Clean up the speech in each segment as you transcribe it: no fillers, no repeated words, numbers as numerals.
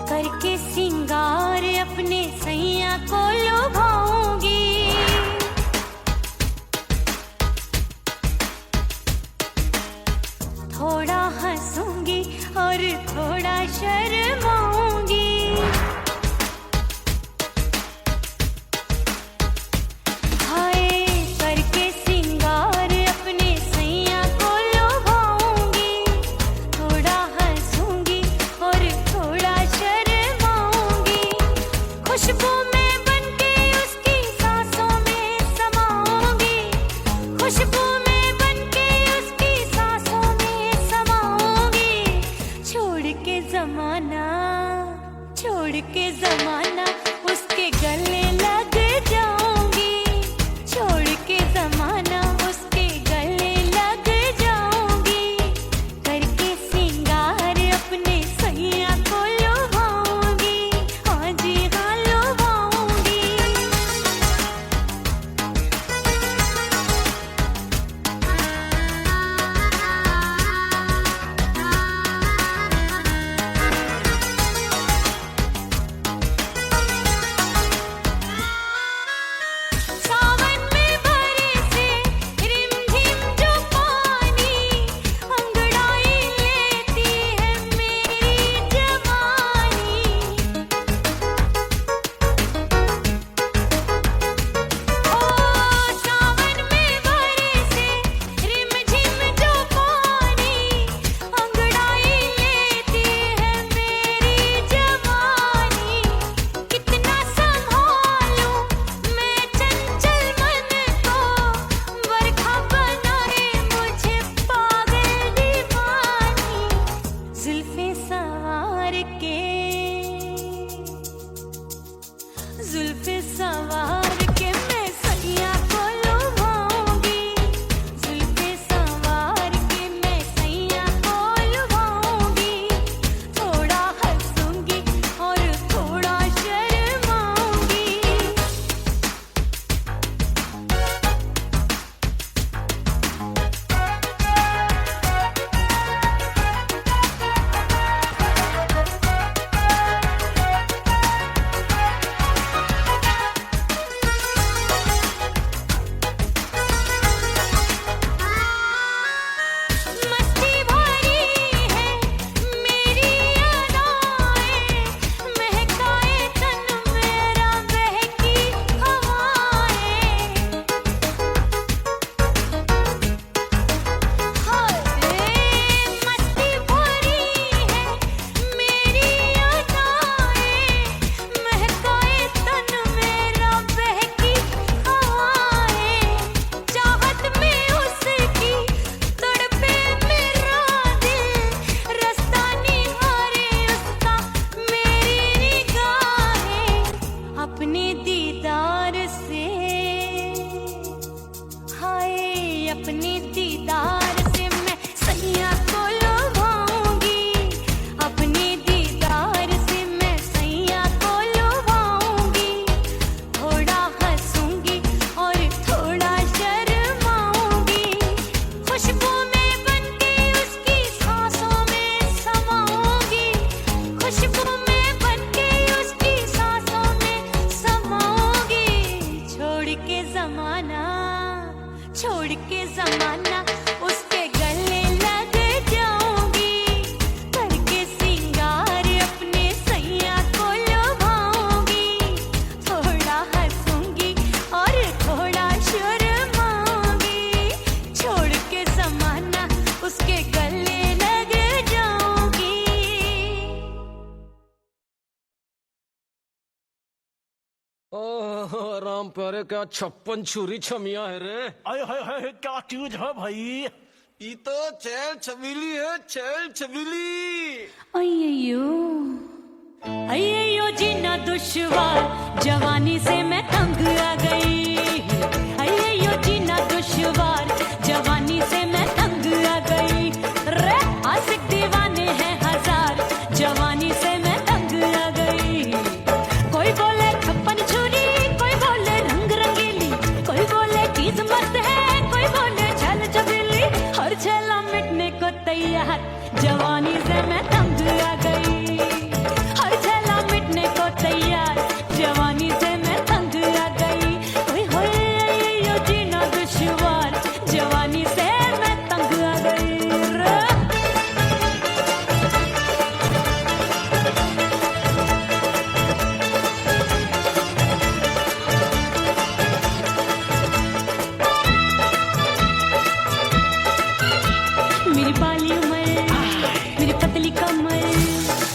करके सिंगार अपने सैया को लुभाऊंगी, थोड़ा हंसूंगी और थोड़ा शर्माऊंगी। हाय करके सिंगार अपने सैया को लुभाऊंगी, थोड़ा हंसूंगी और थोड़ा शर्माऊंगी। खुशबू में बनके उसकी सांसों में समाऊंगी, खुशबू में बनके उसकी सांसों में समाऊंगी। छोड़ के जमाना उसके गले लग जाऊंगी, छोड़ के जमाना उसके गले लग जाऊंगी। करके सिंगार अपने सैया को लुभाऊंगी, हाँ जी हाँ लुभाऊंगी। सावन में बरसे रिमझिम जो पानी, अंगड़ाई लेती है मेरी जवानी। ओ सावन में बरसे रिमझिम जो पानी, अंगड़ाई लेती है मेरी जवानी। कितना संभालूं मैं चंचल मन को, बरखा बनाए मुझे पागल दीवानी। जुल्फे सवार के मैं सैया को लुभाऊंगी, जुल्फे सवार के मैं सैया को लुभाऊंगी। थोड़ा हंसूंगी और थोड़ा शर्माऊंगी। मस्ती भरी है मेरी अदाएं, महकाए तन मेरा बहकी हवाएं। हाय मस्ती भरी है मेरी अदाएं, महकाए तन मेरा बहकी हवाएं। चाहत में उसकी तड़पे मेरा दिल, रास्ता निहारे उसका मेरी निगाहें। अपने दीदार से हाय अपने दीदार से मैं सैया को लुभाऊंगी, अपने दीदार से मैं सैया को लुभाऊंगी। थोड़ा हंसूंगी और थोड़ा शर्माऊंगी। खुशबू में बनके उसकी सांसों में समाऊंगी, खुशबू में बनके उसकी सांसों में समाऊंगी। छोड़ के जमाना उसके गले लग जाऊंगी। करके सिंगार अपने सैया को लुभाऊंगी, थोड़ा हंसूंगी और थोड़ा शर्माऊंगी। छोड़ के जमाना उसके गले लग जाऊंगी। ओह राम प्यारे, क्या 56 छुरी छमिया है रे। हाय हाय हाय क्या चीज है भाई। ये तो चैल छबीली है, चैल छबीली। अय्यो अय्यो जीना दुश्वार, जवानी से मैं तंग आ गई। अय्यो जीना दुश्वार, जवानी से मैं तंग आ गई। रे आशिक दीवाने हैं हजार, यार जवानी से मैं तंग आ गई हर झेला मिटने को तैयार जवानी से मैं तंग आ गई ओए होए यो जीना दुश्वार जवानी से मैं तंग आ गई रे। मेरी बाली उम्र मेरी पतली कमर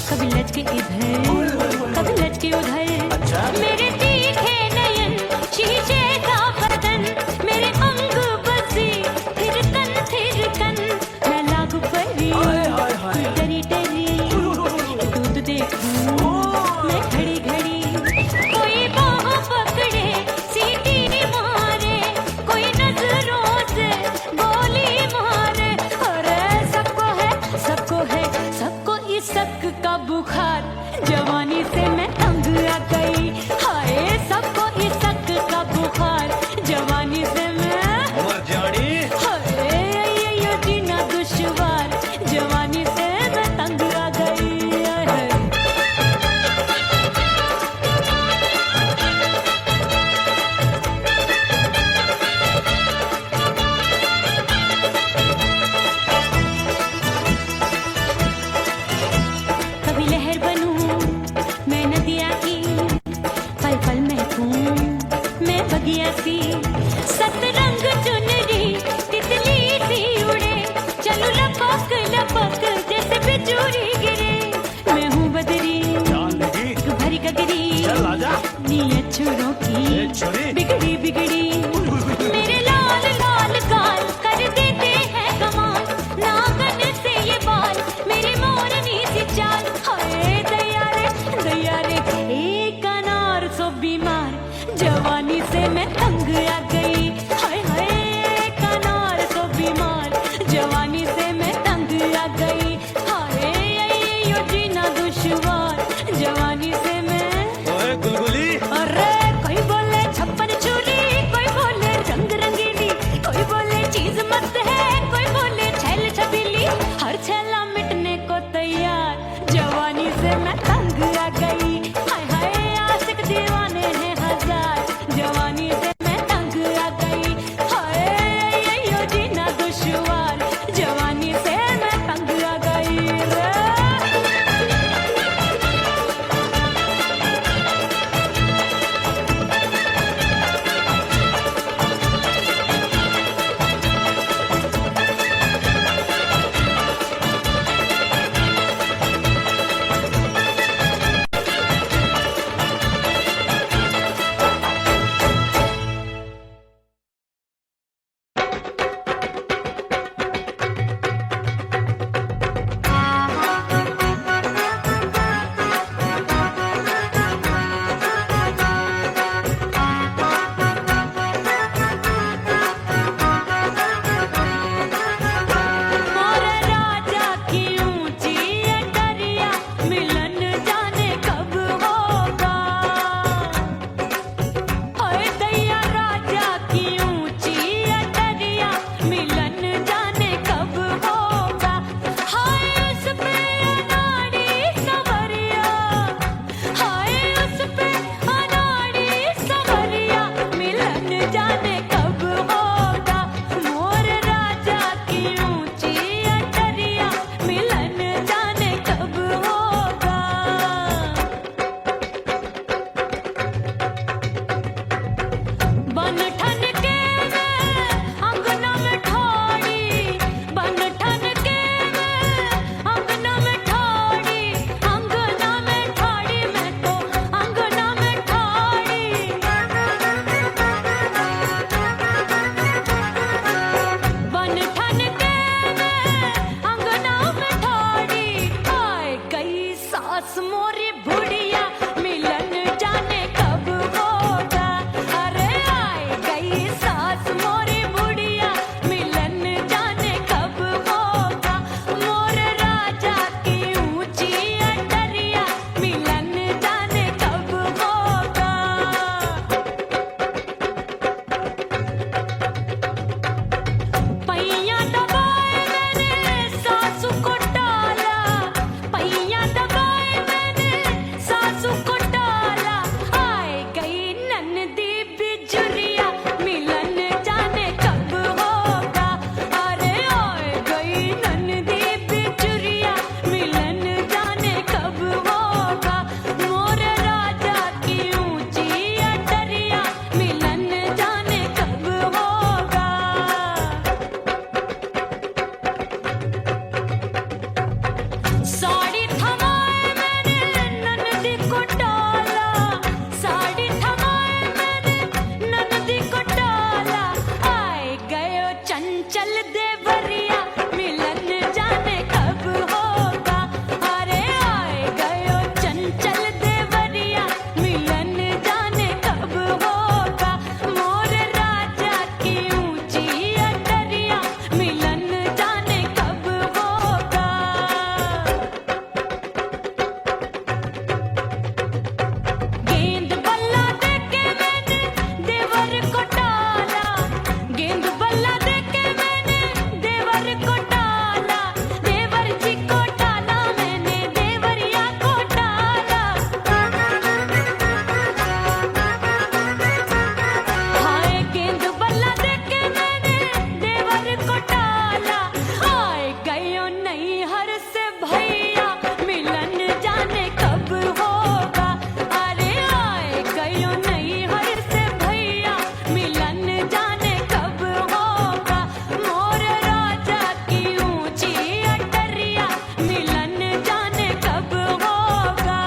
कभी लचके इधर कभी लचके उधर मेरे तीखे नयन शीशे का बदन मेरे अंग बसी थिरकन मैं लागू परी डरी डरी दूध देखूं मैं घड़ी घड़ी कोई बाह पकड़े सीटी मारे कोई नजरों से गोली मारे अरे सबको इसक का बुखार जवानी से मैं तंग आ गई हाय सबको इसक का बुखार जवानी से मैं मर जानी हाय ये जीना दुश्वार जवानी से मैं तंग आ गई हाय। कभी लहर बनूं मैं नदिया की पल पल महकूं मैं बगिया सी सतरंग चुनरी तितली सी उड़े चलूं लपक लपक जैसे बिजूरी गिरे मैं हूँ बदरी जान लगी भरी गगरी चल आजा नीयत छुरों की छोरी बिगड़ी बिगड़ी मेरे लाल लाल गाल कर देते हैं कमाल नागन से ये बाल मेरी मोरनी सी चाल हाय दया रे एक अनार सो बीमार जवानी से मैं तंग आ गई हाय हाय एक अनार सो बीमार जवानी से मैं तंग आ गई हाय यो जीना दुश्वार जवानी से मैं ओए गुलगुली अरे कोई बोले छप्पन छुरी देवरिया मिलन जाने कब होगा। अरे आए गयो चंचल देवरिया मिलन जाने कब होगा। मोर राजा की ऊंची अटरिया मिलन जाने कब होगा। गेंद बल्ला देके मैंने देवर को टाला। गेंद बल्ला देके मैंने देवर को टाला। देवर जी को टाला मैंने देवरिया को टाला। हाय गेंद बल्ला देके मैंने देवर को टाला। आए गयो नैहर से भैया मिलन जाने कब होगा। अरे आए गयो नैहर से भैया मिलन जाने कब होगा। मोर राजा की ऊंची अटरिया मिलन जाने कब होगा।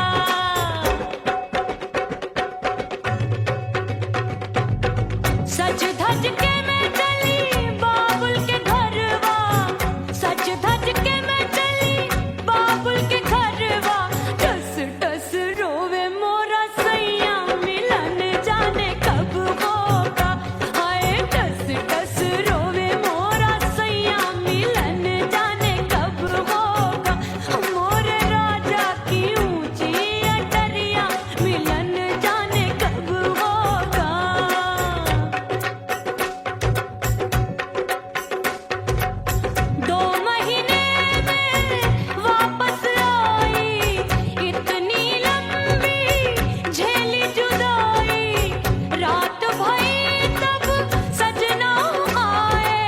सज धज के मैं चली बाबुल के घरवा। सज धज के मैं चली बाबुल के घरवा। टस टस रोवे मोरा सैया मिलन जाने कब होगा। हाय टस टस रोवे मोरा सैया मिलन जाने कब होगा। मोर राजा की ऊंची अटरिया मिलन जाने कब होगा। 2 महीने में वापस आई इतनी लंबी झेली जुदाई। रात भई तब सजना आए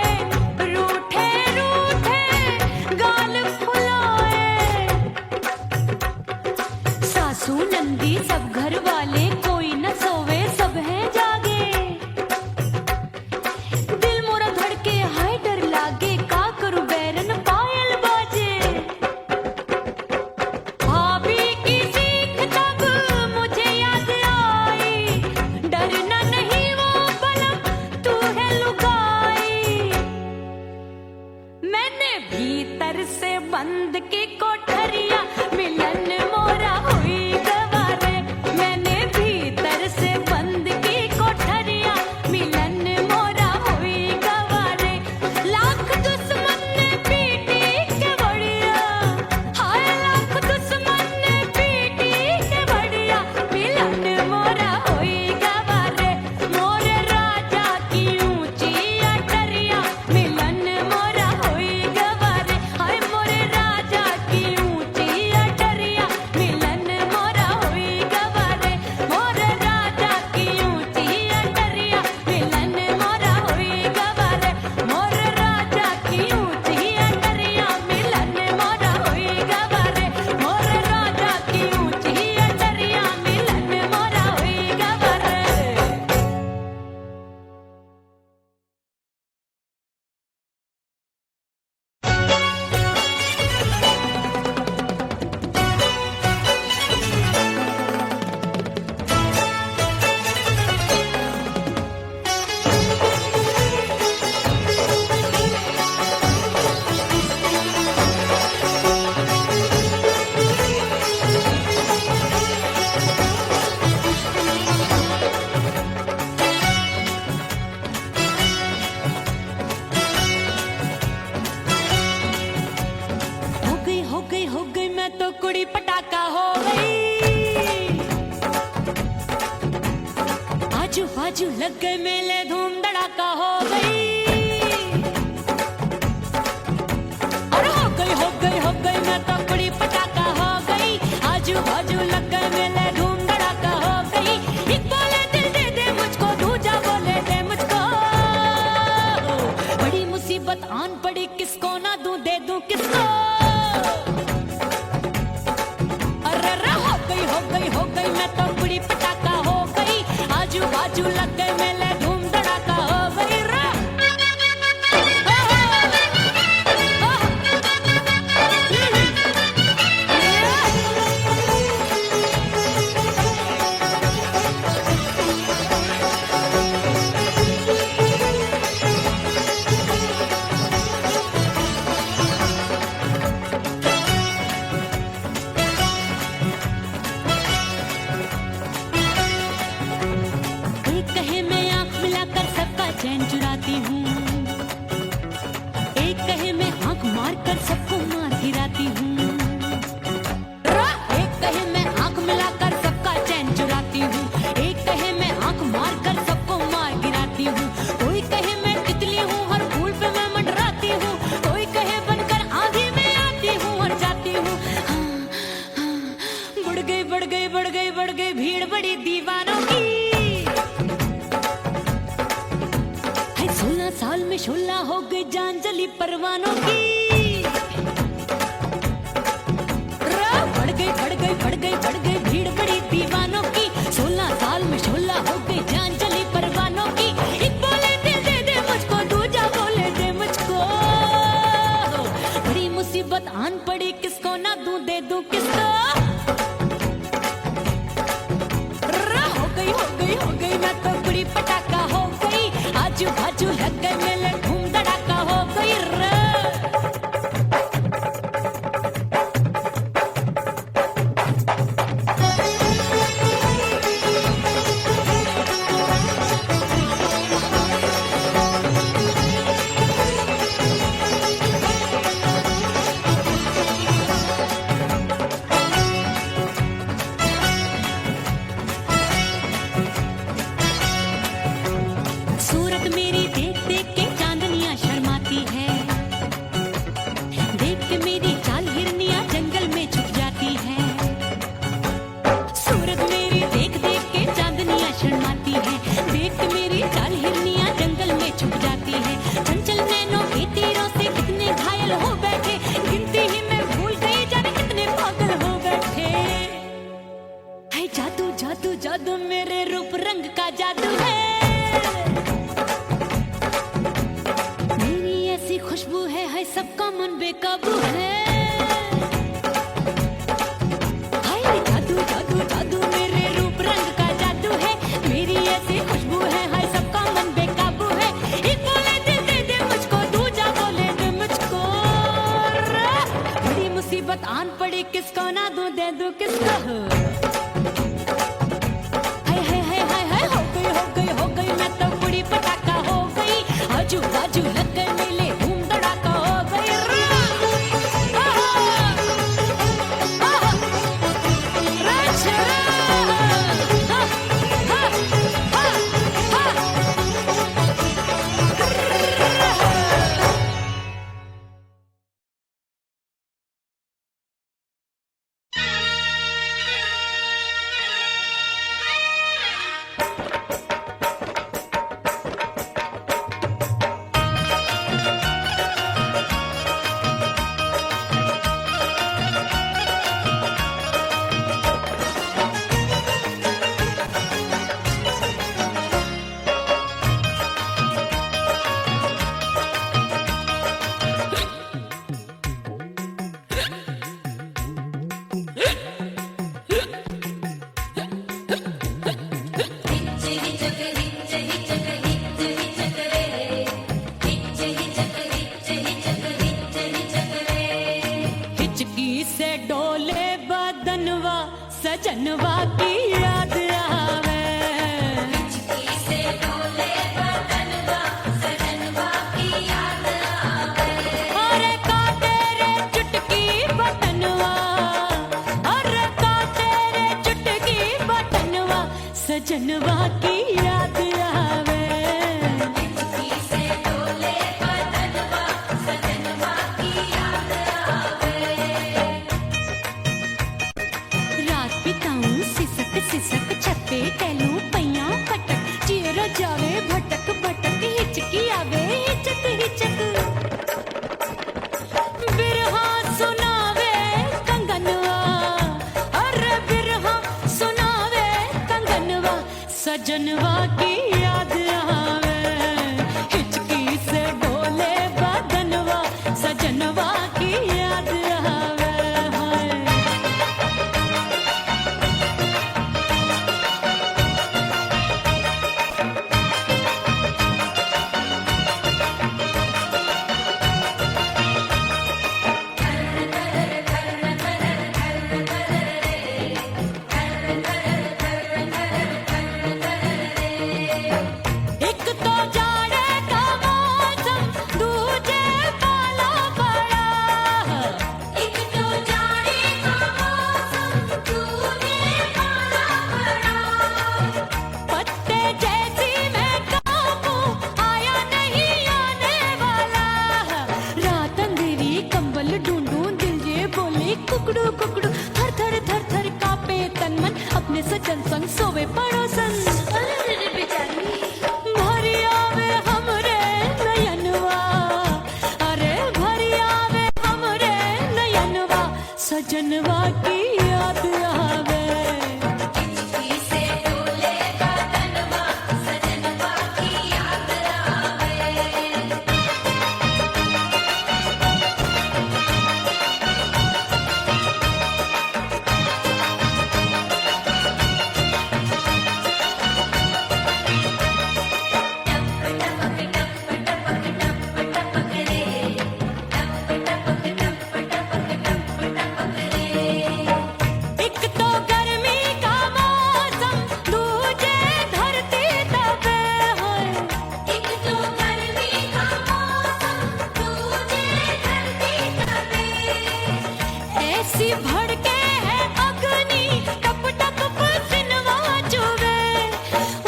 रूठे रूठे गाल फुलाए। सासू नंदी सब घर वाले कोई न सोवे सब हैं जागे। दिल मोरा धड़के हाय डर लागे का करूं बैरन पायल बाजे। भाभी की सीख तब मुझे याद आई। डरना नहीं वो बलम तू है लुगाई। मैंने भीतर से बंद की कोठरिया मिलन मोरा हुई गवारे। मैंने भीतर से बंद की कोठरिया मिलन मोरा हुई गवारे। लाख दुश्मन ने पीटी के बढ़िया। हाय लाख दुश्मन ने पीटी के बढ़िया मिलन मोरा हुई गवारे। मोर राजा की ऊंची अटरिया मिलन मोरा हुई गवारे। हाय मोर राजा की ऊंची अटरिया मिलन मोरा हुई गवारे। मोर राजा की ऊंची अटरिया मिलन मोरा हुई गवारे। मोर राजा की ऊंची अटरिया मिलन मोरा हुई गवारे। मोर राजा की ऊंची अटरिया मिलन मोरा हुई गवारे। हो गई मैं तो कुड़ी पटाखा हो गई। आजू बाजू लग गए मेले धूम धड़ाका हो गई। अरे हो गई मैं तो कुड़ी पटाखा हो गई। आजू बाजू लग गए मेले धूम धड़ाका हो गई। एक बोले दिल दे दे मुझको, दूजा बोले दे मुझको। बड़ी मुसीबत आन पड़ी, किसको ना दूं दे दूं किसको। हो गई मैं तो कुड़ी पटाखा हो गई। आजू बाजू लग गए मेले धूम धड़ाका हो गई। चली परवानों की। बढ़ गई भीड़ बड़ी दीवानों की। 16 साल में शोला हो गई जान चली परवानों की। एक बोले दे दे मुझको, दूजा बोले दे मुझको। बड़ी मुसीबत आन पड़ी, किसको ना दूं दे दूं किसको। हो गई मैं तो बुरी पटाखा हो गई। आजू बाजू लग गए मेले, धूम धड़ाका हो गई रे। सूरत मेरी देख देख के चांदनियां शर्माती है। देख के मेरी चाल हिरनियां जंगल में छुप जाती है। सूरत मेरी देख देख के चांदनियां शर्माती है। देख के मेरी चाल हिरनियां जंगल में छुप जाती है। चंचल नैनों के तीरों से कितने घायल हो बैठे, गिनती ही मैं भूल गई जाने कितने पागल हो बैठे। है जादू जादू जादू मेरे रूप रंग का जादू है। खुशबू है सबका मन बेकाबू है। हाय जादू जादू जादू मेरे रूप रंग का जादू है। मेरी ऐसी खुशबू है हाय सबका मन बेकाबू है। एक बोले दे दे मुझको, दूजा बोले दे मुझको। बड़ी मुसीबत आन पड़ी, किसको ना दूं दे दूं किसको। हाय हो गई मैं तो बुरी पटाखा हो गई। आजू बाजू लग गए मेले, धूम धड़ाका हो गई रे। सजनवा की याद आवे। अरे का तेरे चुटकी बटनवा, अरे का तेरे चुटकी बटनवा, सजनवा की याद आवे। सजनवा की याद आवे हिचकी से डोले बदनवा सजनवा की याद आवे एक तो गर्मी का मौसम दूजे धरती तपे है एक तो गर्मी का मौसम दूजे धरती तपे ऐसी भड़के है अग्नि टप टप पसीनवा चुभे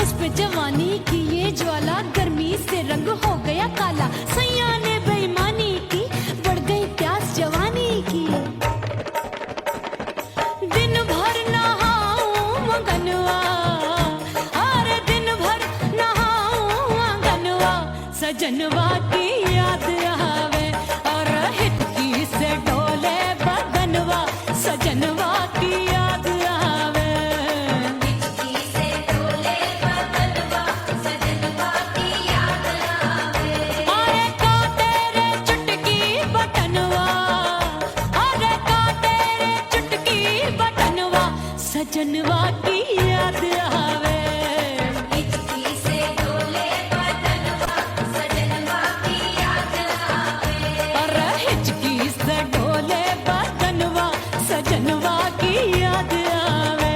उस पे जवानी की ये ज्वाला गर्मी से रंग हो गया काला सैया ने बेईमानी की बढ़ गई प्यास जवानी की दिन भर नहाऊं मगनवा अरे दिन भर नहाऊं मगनवा सजनवा की याद आवे और हिचकी से डोले बदनवा सजनवा की याद आवे हिचकी से डोले बदनवा सजनवा की याद आवे अरे का तेरे चुटकी बटनवा अरे का तेरे चुटकी बटनवा सजनवा की याद आवे हिचकी से डोले बदनवा सजनवा की याद आवे अरे हिचकी से डोले बदनवा सजनवा की याद आवे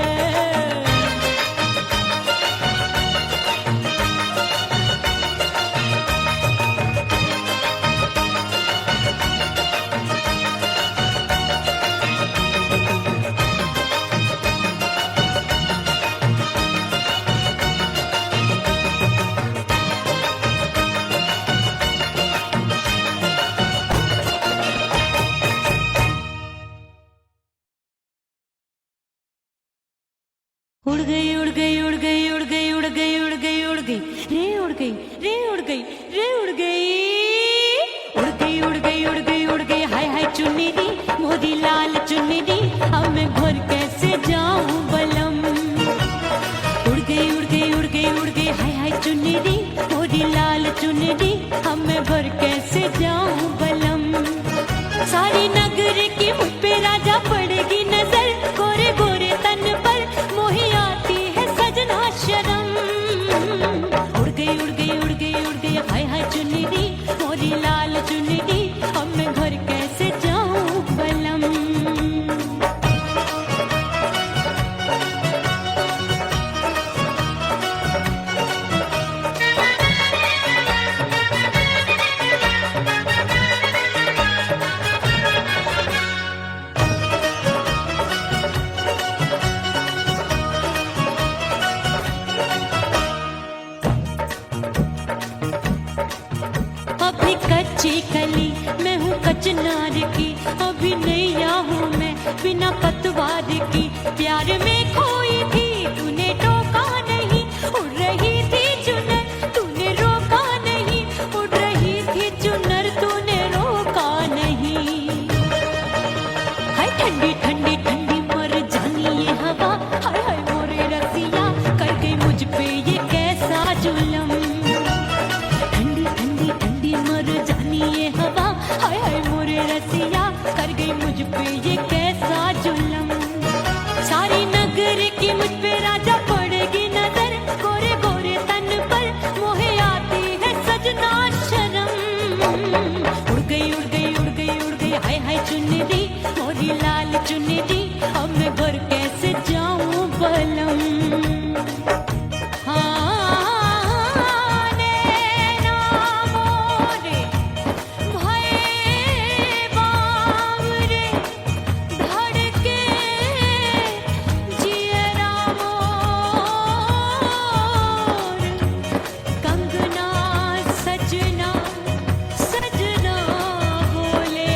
उड़ गई उड़ गई उड़ गई उड़ गई उड़ गई उड़ गई उड़ गई रे उड़ गई रे उड़ गई रे उड़ गई उड़ गई उड़ गई उड़ गई उड़ गई हाय हाय चुन्नी मोदी लाल चुन्नी अब मैं घर कैसे जाऊं बलम उड़ गई उड़ गई उड़ गई उड़ गई हाय हाय चुन्नी मोदी लाल चुन्नी अब मैं घर कैसे जाऊं बलम सारी नगर की मुझ पे राजा पड़ेगी नजर गोरे गोरे तन पर मोही आती है सजना शर्म उड़ गई उड़ गई उड़ गई उड़ गई हाय हाय चुन्नी मोरी लाल चुन्नी अब मैं घर कैसे जाऊं बलम अभी कच्ची कली मैं हूँ कचनार की अभी नैया हूँ मैं बिना पतवार की प्यार में खोई थी तूने टोका नहीं उड़ रही थी चुनर तूने रोका नहीं उड़ रही थी चुनर तूने रोका नहीं हाय ठंडी ठंडी ठंडी मर जानी ये हवा हाय हाय मोरे रसिया कर गई मुझ पे ये कैसा जुलम ठंडी ठंडी ठंडी मर जानी ये हवा हाय हाय मोरे रसिया कर गई मुझ पे ये कैसा जुलम सारी नगर की मुझ पे राजा पड़ेगी नजर गोरे गोरे तन पर मोहे आती है सजना शर्म उड़ गई उड़ गई उड़ गई उड़ गई हाय हाय चुन्नी मोरी लाल चुन्नी अब मैं घर कैसे जाऊं बलम सजना सजना बोले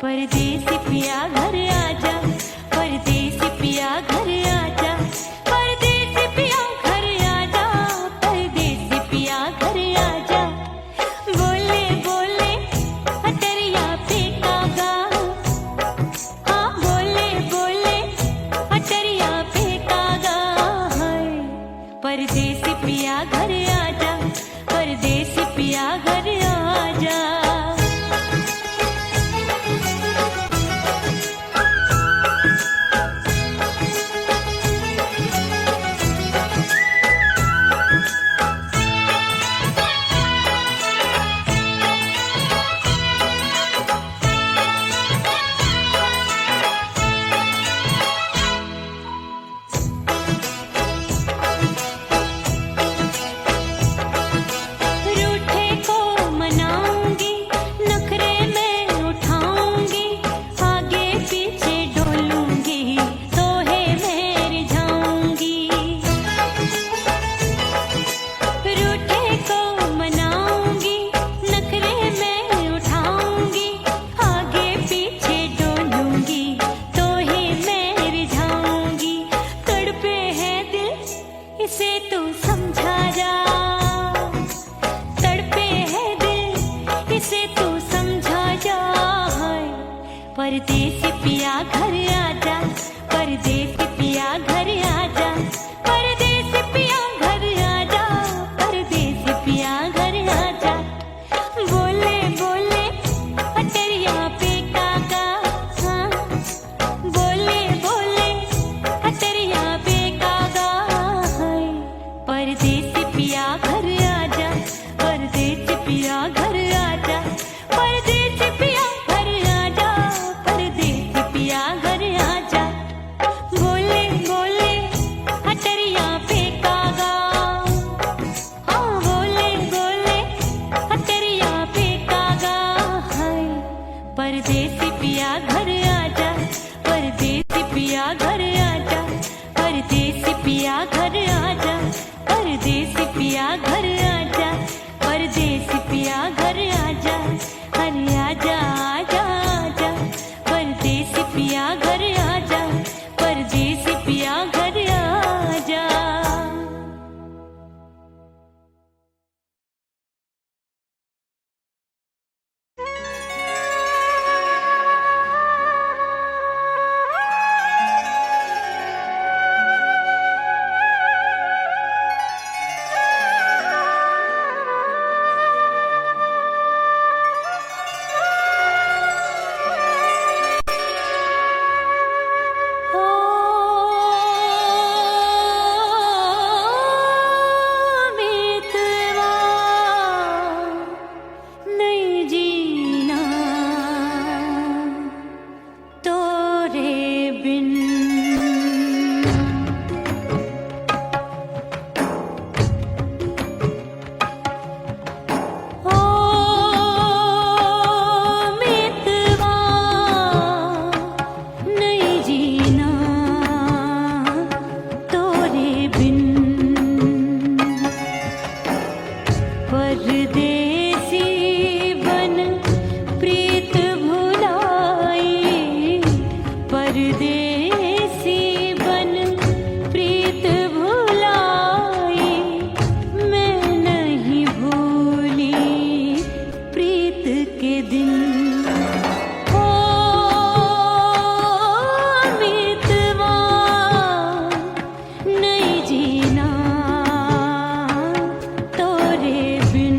परदेसी पिया घर आजा, परदेसी पिया घर आजा, परदेसी पिया घर आजा, परदेसी पिया घर आजा। बोले बोले अटरिया पे कागा, हाँ बोले बोले अटरिया पे कागा है। परदेसी पिया घर आजा, परदेसी पिया घर आजा। रूठे को मनाऊंगी, नखरे में उठाऊंगी, आगे पीछे डोलूंगी, तोहे में रिझाऊंगी। रूठे को मनाऊंगी, नखरे में उठाऊंगी, आगे पीछे डोलूंगी, तोहे में रिझाऊंगी। तड़पे है दिल इसे तू समझा जा, तड़पे है दिल इसे तू समझा जा। परदेसी पिया घर आजा, परदेसी पिया घर आजा, परदेसी पिया घर आजा, परदेसी पिया घर आजा। बोले बोले अटरिया पे कागा, हाँ बोले बोले अटरिया पे कागा है। परदेसी पिया घर आजा, परदेसी पिया घर आजा, परदेसी पिया घर आजा, परदेसी पिया घर आजा। बोले बोले अटरिया पे कागा, हाँ बोले बोले अटरिया पे कागा है। परदेसी पिया घर आजा, परदेसी पिया घर आजा, परदेसी पिया घर आजा, परदेसी पिया घर आजा, परदेसी पिया घर आजा। अरे आजा आजा आजा, परदेसी पिया घर आजा, परदेसी पिया घर आजा। मितवा नहीं जीना तोरे बिन, ओ मितवा नहीं जीना तोरे बिन। परदेसी बन प्रीत भुलाई, परदेसी बन प्रीत भुलाई, मैं नहीं भूली प्रीत के दिन। ओ मितवा नहीं जीना तोरे बिन।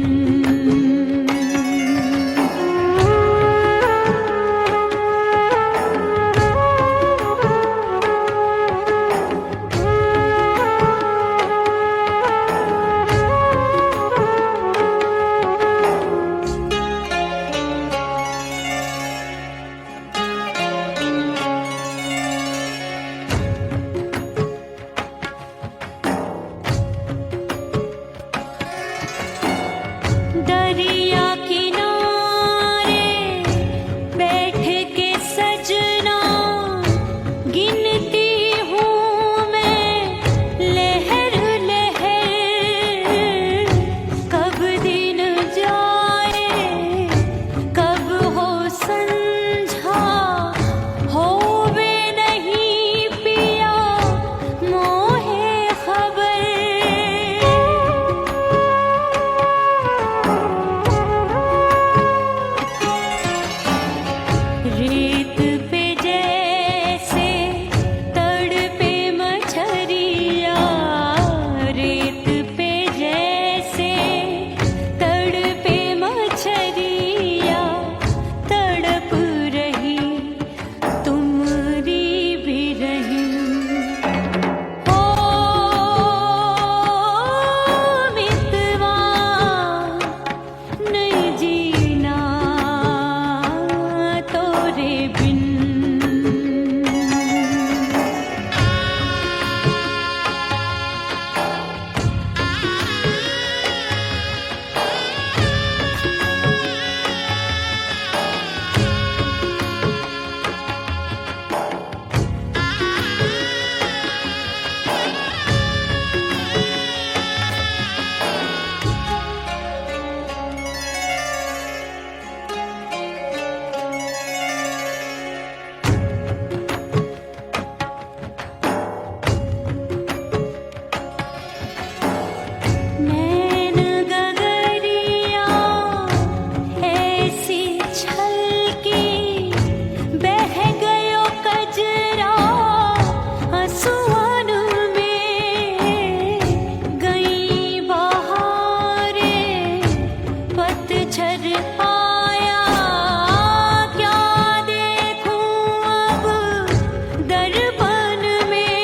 आया क्या देखूं अब दर्पण में,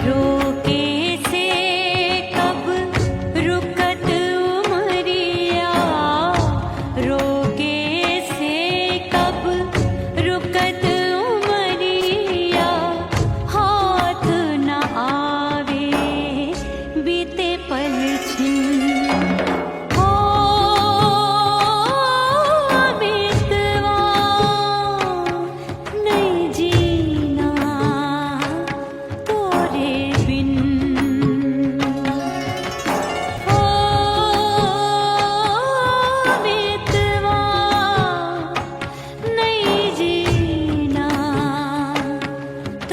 रोके से कब रुकत उमरिया, रोके से कब रुकत उमरिया, हाथ न आवे बीते पल छिन, हो मितवा नहीं जीना तोरे बिन, हो मितवा नहीं जीना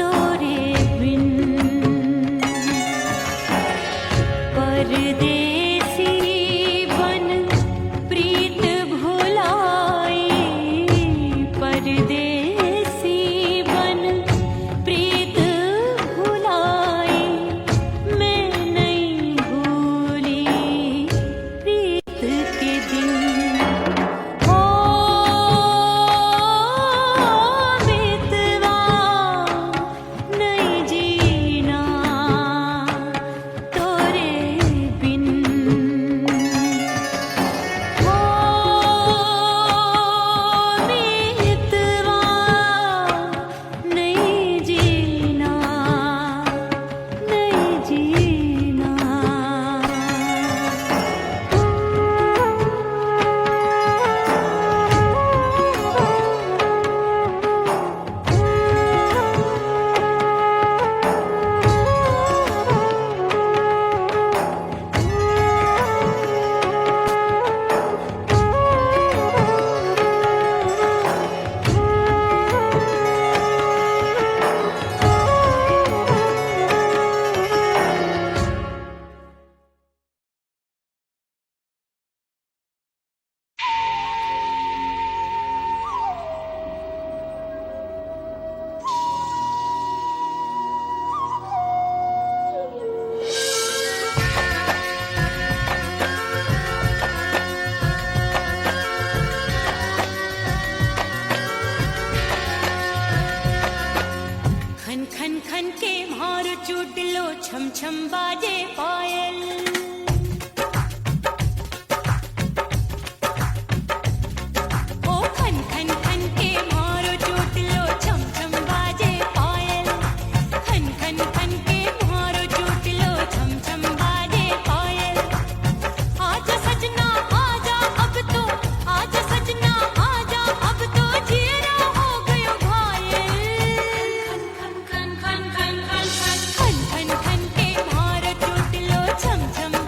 तोरे बिन, परदेसी बन प्रीत भुलाई, परदेसी बन प्रीत भुलाई, मैं नहीं भूली प्रीत के दिन, हो मितवा नहीं जीना तोरे बिन, हो मितवा नहीं जीना, नहीं जीना। खन खन खन के मार चुटलो छम छम बाजे पायल, ओ खन खन खन के मार चुटलो छम छम बाजे पायल, खन खन खन के मार चुटलो छम छम बाजे पायल, आजा सजना आजा अब तो, आजा सजना आजा अब तो जीना हो गयो घायल, खन खन खन खन खन खन खन खन खन के मार चुटलो छम छम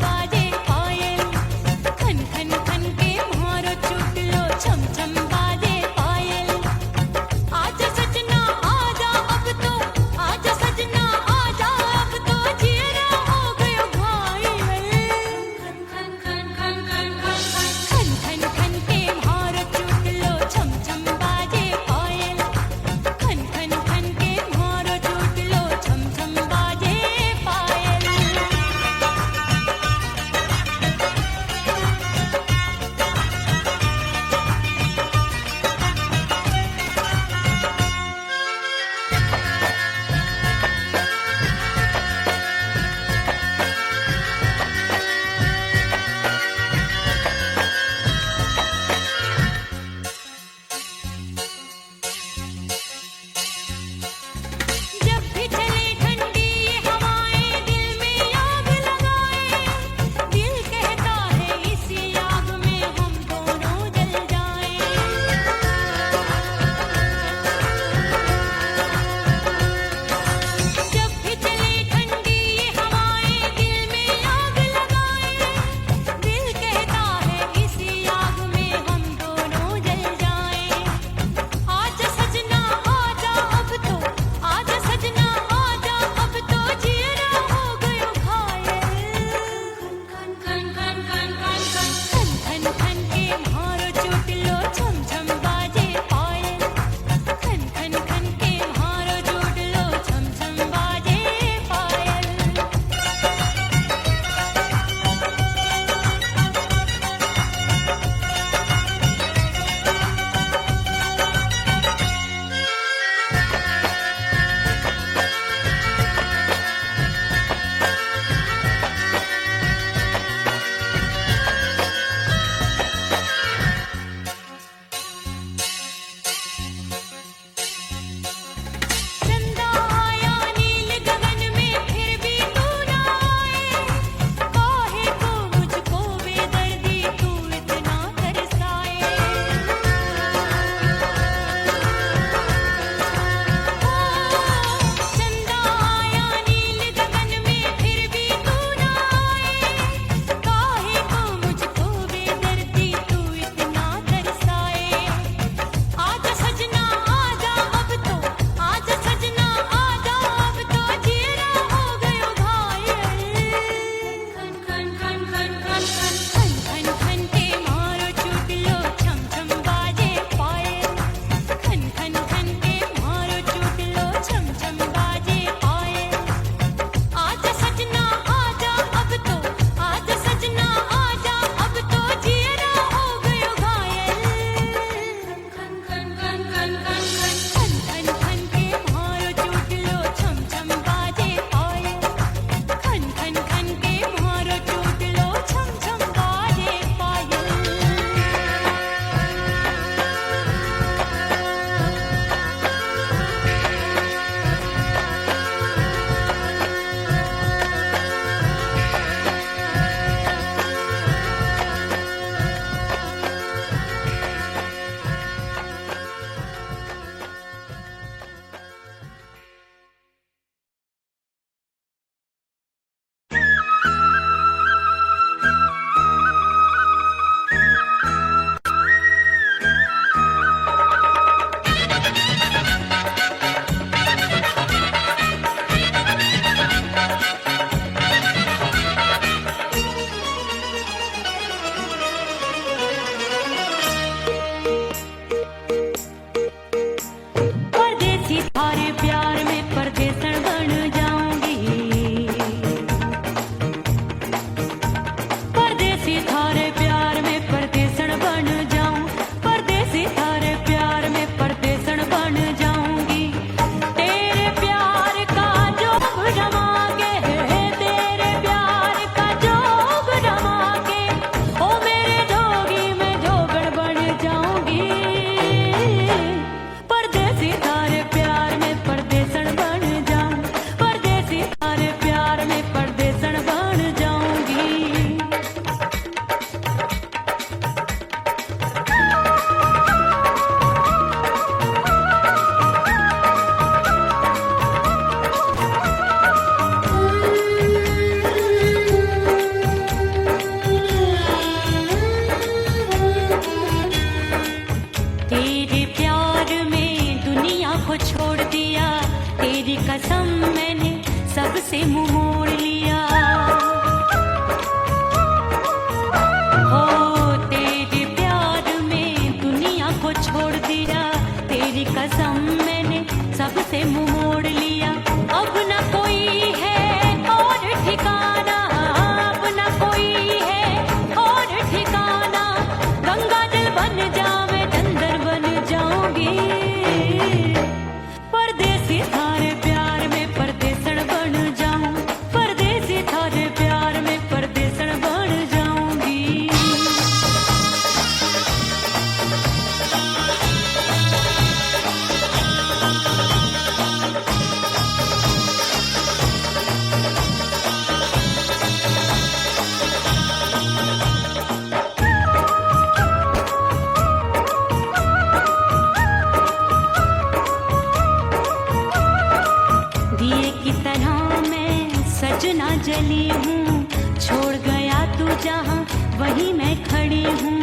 तरह मैं सजना जली हूँ, छोड़ गया तू जहाँ वहीं मैं खड़ी हूँ।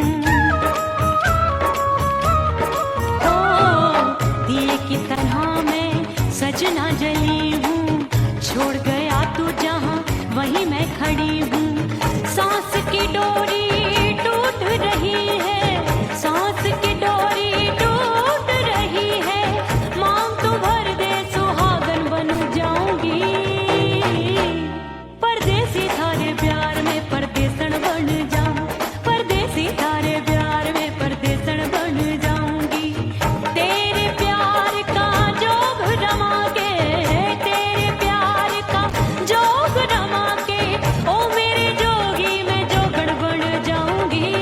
ओ दिए की तरह मैं सजना जली हूँ, छोड़ गया तू जहाँ वहीं मैं खड़ी हूँ। सांस की डोरी टूट रही है, सांस की डोरी टूट रही है, मांग तू भर दे सुहागन बन जाऊंगी। परदेसी थारे प्यार में परदेसन बन जाऊं, परदेसी थारे प्यार में परदेसन बन जाऊंगी। तेरे प्यार का जोग रमा के, तेरे प्यार का जोग रमा के, ओ मेरे जोगी मैं जोगण बन जाऊंगी।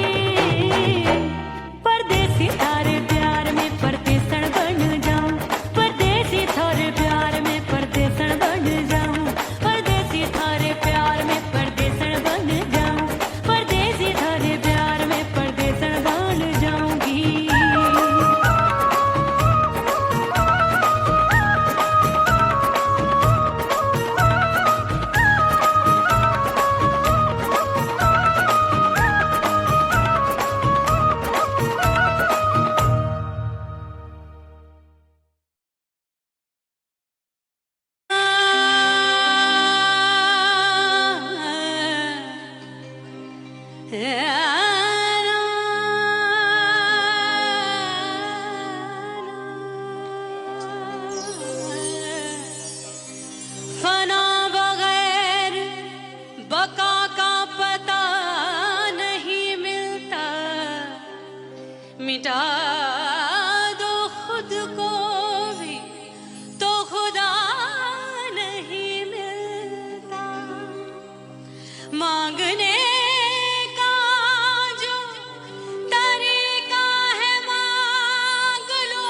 परदेसी थारे प्यार में परदेसन बन जाऊं, परदेसी थारे प्यार में परदेसन बन जाऊं, परदेसी थारे प्यार में परदेसन बन जाऊं, परदेसी थारे प्यार में परदेसन बन जाऊंगी। फना बगैर बका का पता नहीं मिलता, मिटा दो खुद को भी तो खुदा नहीं मिलता। मांगने का जो तरीका है मांग लो,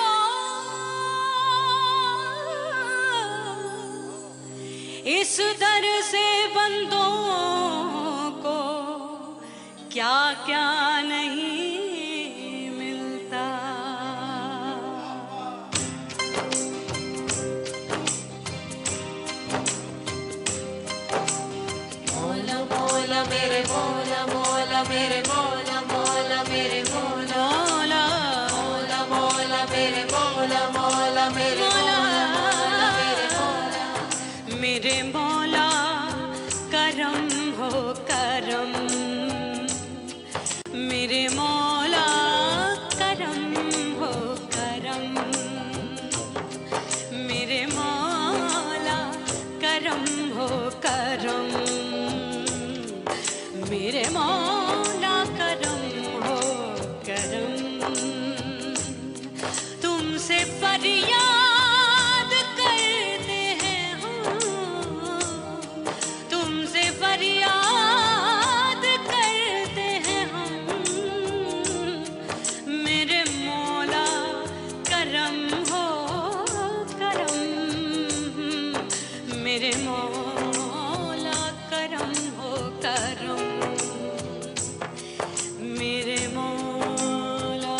इस दर से बंदों को क्या क्या नहीं मिलता। मौला मौला मेरे मौला, मौला मेरे मौला, मौला मेरे मौला, मौला मौला मेरे मौला, मौला मेरे मौला, मौला मेरे मौला। मेरे मौला करम हो करम, मेरे मौला करम हो करम, मेरे मौला करम हो करम, मेरे मौला करम हो करम। तुमसे फरियाद करते हैं हम, तुमसे फरियाद करते हैं हम, मेरे मौला करम हो करम, मेरे मौला करम हो करम, मेरे मौला।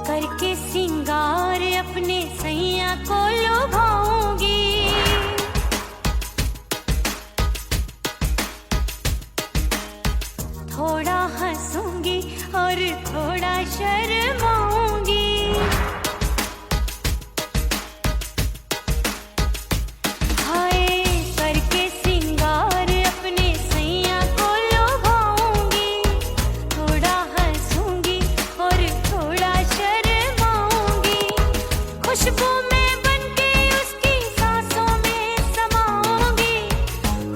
करके सिंगार अपने सैया को लुभाऊंगी, थोड़ा हंसूंगी और थोड़ा शर्माऊंगी। हाय करके सिंगार अपने सैया को लुभाऊंगी, थोड़ा हंसूंगी और थोड़ा शर्माऊंगी। खुशबू में बनके उसकी सांसों में समाऊंगी,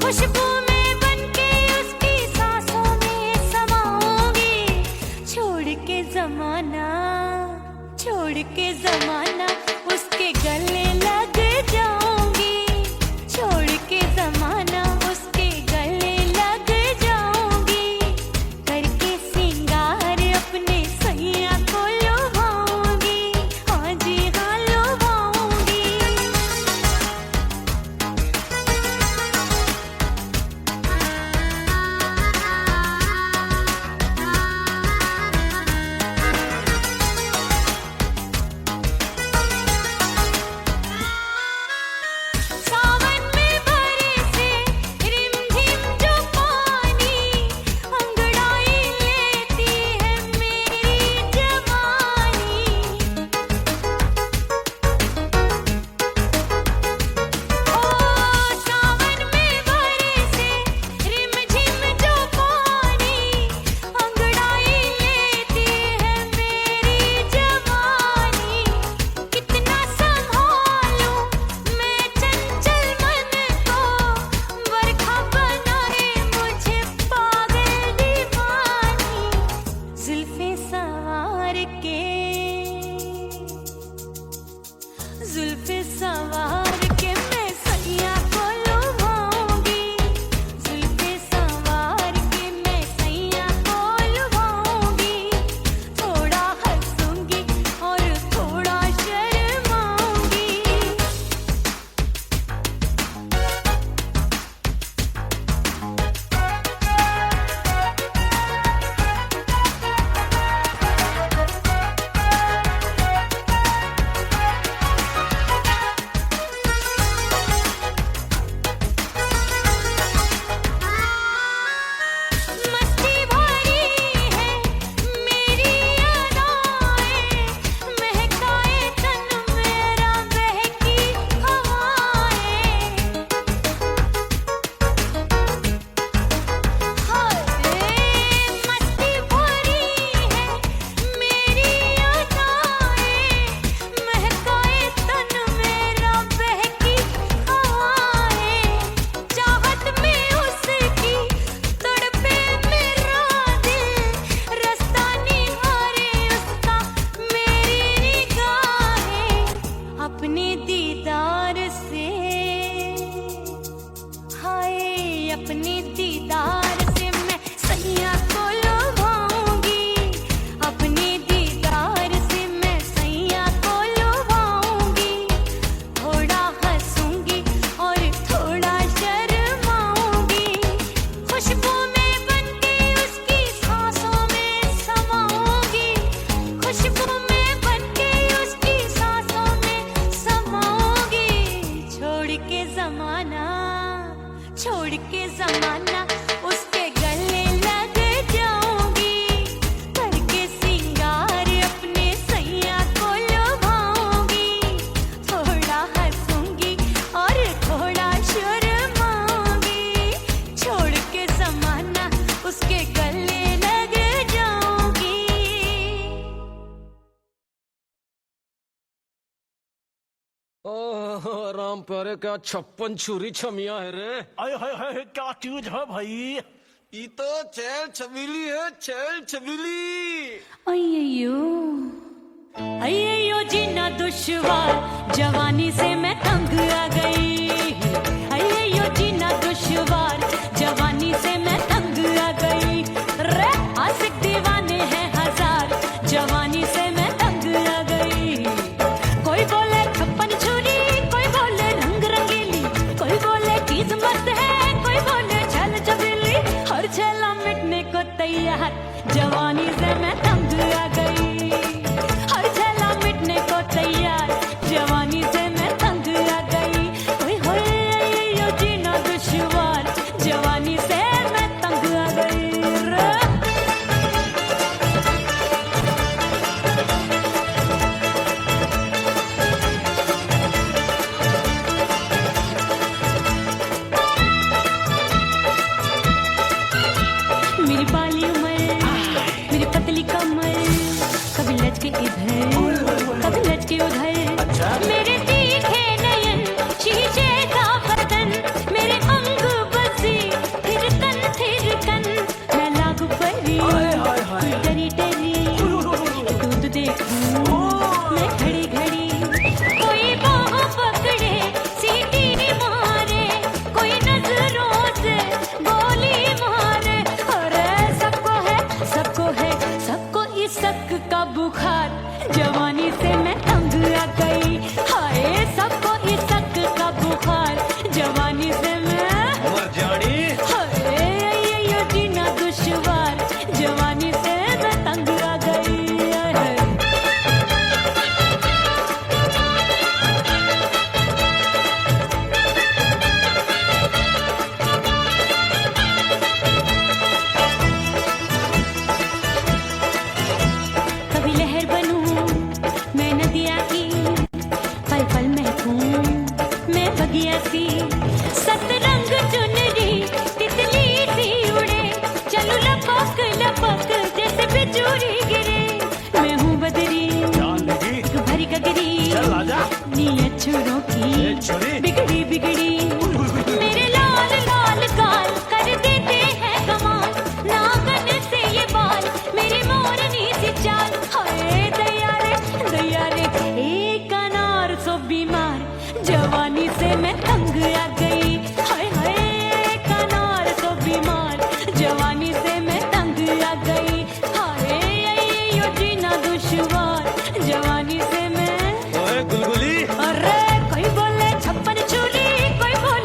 खुशबू में बनके उसकी सांसों में समाऊंगी। छोड़ के जमाना उसके गले लग जाऊंगी, छोड़ के जमाना उसके गले लग जाऊंगी। ओह राम प्यारे क्या 56 छुरी छमिया है रे। आय हाय हाय क्या चीज है भाई। ये तो चैल छबीली है, चैल छबीली। अय्यो अय्यो जीना दुश्वार, जवानी से मैं तंग आ गई। अय्यो जीना दुश्वार, जवानी से मैं तंग आ गई। रे आशिक दीवाने हैं हजार, जवानी से मैं तंग आ गई। कोई बोले 56 छुरी, कोई बोले रंग रंगीली, कोई बोले चीज मस्त है, कोई बोले छल छबीली। हर छेला मिटने को तैयार, जवानी से मैं तंग आ गई। हर छेला मिटने को तैयार, जवानी से मैं तंग आ गई। ओए होए यो जीना दुश्वार, जवानी से मैं तंग आ गई रे। मेरी बाली उम्र, मेरी पतली कमर, कभी लचके इधर, कभी लचके उधर। मेरे तीखे नयन, शीशे का बदन, मेरे अंग बसी थिरकन। मैं लागू परी, तू डरी डरी, दूध देखूं मैं घड़ी घड़ी। कोई बाह पकड़े, सीटी मारे, कोई नजरों से गोली मारे। अरे सबको इस शक का बुखार, जवानी से मैं तंग आ गई। हाय सबको इस शक का बुखार, जवानी से मैं मर जानी। हाय ये जीना दुश्वार, जवानी से मैं तंग आ गई। हाय। कभी लहर बनूं मैं नदिया की, पल पल महकूं मैं बगिया सी। सतरंग चुनरी तितली सी उड़े, चलूं लपक लपक जैसे बिजुरी गिरे। मैं हूँ बदरी जान लगी। भरी गगरी, चल आजा। नीयत छुरों की छुरी। बिगड़ी बिगड़ी। मेरे लाल लाल गाल कर देते हैं कमाल, नागन से ये बाल मेरी मोरनी सी चाल। हाय दैया रे एक अनार सो बीमार, जवानी से मैं तंग आ गई। हाय हाय एक अनार सो बीमार, जवानी से मैं तंग आ गई। हाय यो जीना दुश्वार, जवानी से मैं। ओए गुलगुली। अरे कोई बोले 56 छुरी, कोई बोले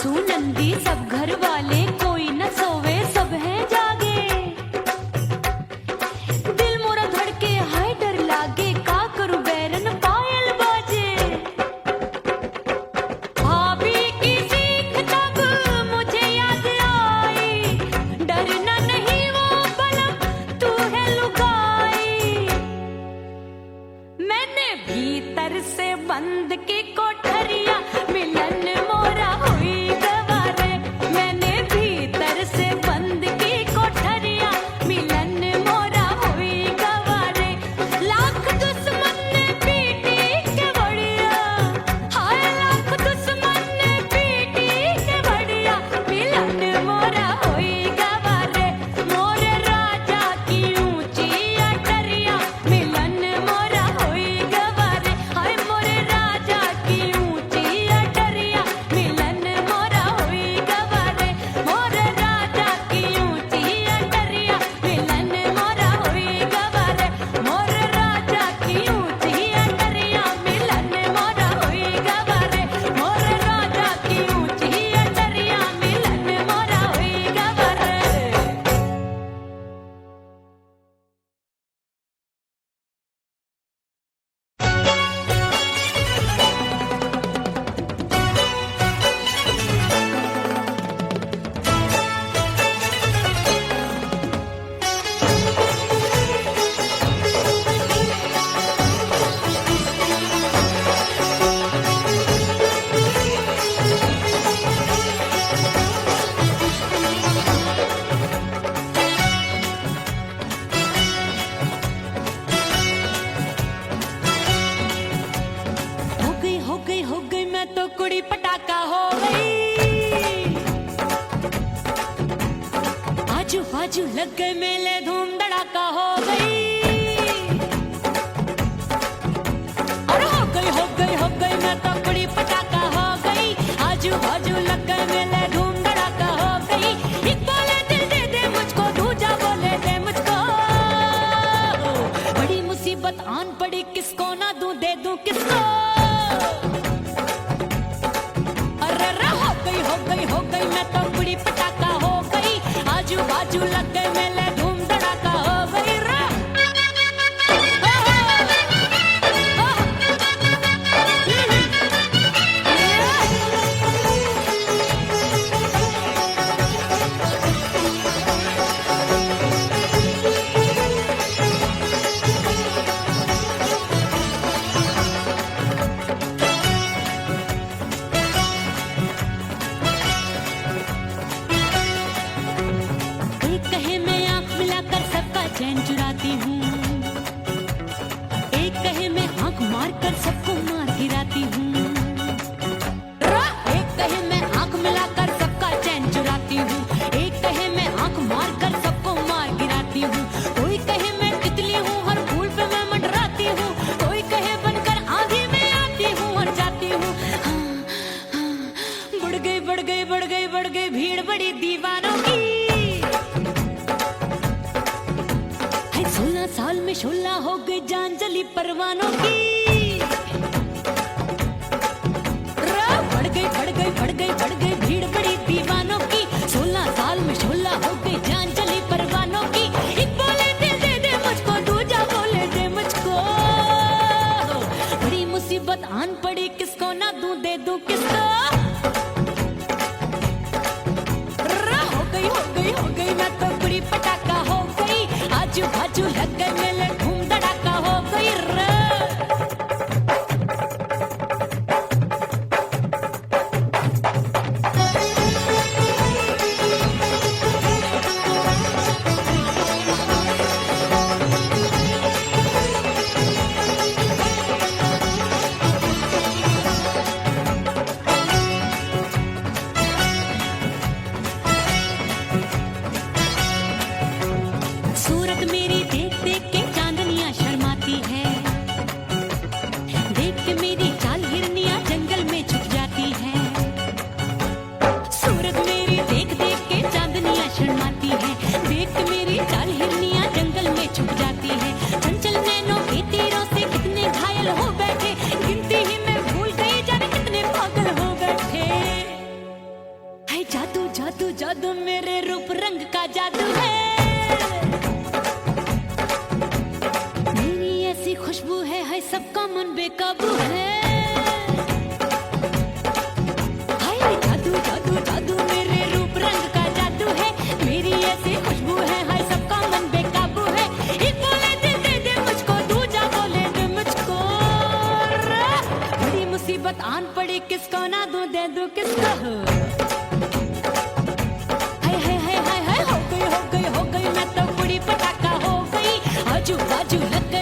सासू नंदी सब घर वाले, कोई न सोवे सब हैं जागे। दिल मोरा धड़के हाय डर लागे, का करूं बैरन पायल बाजे। भाभी की सीख तब मुझे याद आई, डरना नहीं वो बलम तू है लुगाई। मैंने भीतर से बंद की कोठरिया, मिलन मोरा हुई गवारे। मैंने भीतर से बंद की कोठरिया, मिलन मोरा हुई गवारे। लाख दुश्मन ने पीटी के बढ़िया, हाय लाख दुश्मन ने पीटी के बढ़िया, मिलन मोरा हुई गवारे। मोरे राजा की ऊंची अटरिया, मिलन मोरा हुई गवारे। हाय मोरे राजा की ऊंची अटरिया, मिलन मोरा हुई गवारे। मोरे राजा की ऊंची अटरिया, मिलन मोरा हुई गवारे। मोरे राजा की ऊंची अटरिया, मिलन मोरा हुई गवारे। मोरे राजा की ऊंची अटरिया, मिलन मोरा हुई गवारे। हो गई मैं तो कुड़ी पटाखा हो गई। आजू बाजू लग गए मेले, धूम धड़ाका हो गई। अरे हो गई मैं तो कुड़ी पटाखा हो गई। आजू बाजू लग गए मेले, धूम धड़ाका हो गई। एक बोले दिल दे दे मुझको, दूजा बोले दे मुझको। बड़ी मुसीबत आन पड़ी, किसको ना दूं दे दूं किसको। हो गई मैं तो कुड़ी पटाखा हो गई। आजू बाजू लग गए मेले, धूम धड़ाका हो गई रा। एक कहे मैं आंख मिलाकर सबका चैन चुराती हूँ, एक कहे मैं आंख मारकर सबको मार गिराती हूँ। एक कहे मैं आंख मिलाकर सबका चैन चुराती हूँ, एक कहे मैं आंख मारकर सबको मार गिराती हूँ। कोई कहे मैं तितली हूँ, हर फूल पे मैं मंडराती हूँ। कोई कहे बनकर आंधी में आती हूँ और जाती हूँ। बढ़ गई भीड़ बड़ी दीवानों की। 16 साल में शोला हो गई, जान जली परवानों की। बढ़ गई भीड़ बड़ी दीवानों की। 16 साल में शोला हो गई, जान जली परवानों की। एक बोले दिल दे दे मुझको, दूजा बोले दे मुझको। बड़ी मुसीबत आन पड़ी, किसको ना दूं दे दूं किसको। हो गई मैं तो कुड़ी पटाखा हो गई। आजू बाजू लग गए मेले, धूम धड़ाका हो गई रे। सूरत मेरी देख रंग का जादू है। मेरी ऐसी खुशबू है सबका मन बेकाबू है। हाय जादू जादू जादू मेरे रूप रंग का जादू है। मेरी ऐसी खुशबू है सबका मन बेकाबू है। एक बोले दे दे मुझको, दूजा बोले दे मुझको। बड़ी मुसीबत आन पड़ी, किसको ना दूं दे दूं किसको। हो गई मैं तो बड़ी पटाखा हो गई। आजू बाजू लग